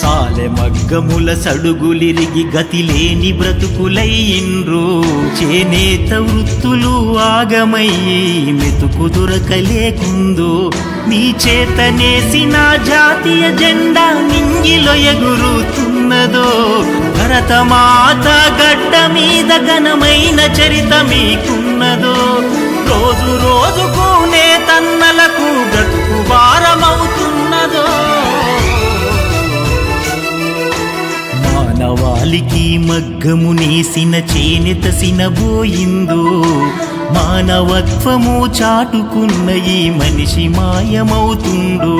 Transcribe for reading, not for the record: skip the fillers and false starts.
సాలె మగ్గముల సడుగులిరిగి గతిలేని బ్రతుకులయ్యిండ్రు చేనేత వృత్తులు ఆగమయ్యి మెతుకు దొరకలేకుందో నీ చేతనేసిన జాతీయ జెండా నింగిలో ఎగురుతున్నదో భరతమాత గడ్డ మీద ఘనమైన చరిత మీకున్నదో రోజు రోజుకు నేతన్నలకు బ్రతుకు భారమవుతున్నదో మానవాళికి మగ్గము నేసిన చేనేత సినబోయిందో మానవత్వము చాటుకున్న ఈ మనిషి మాయమవుతుందో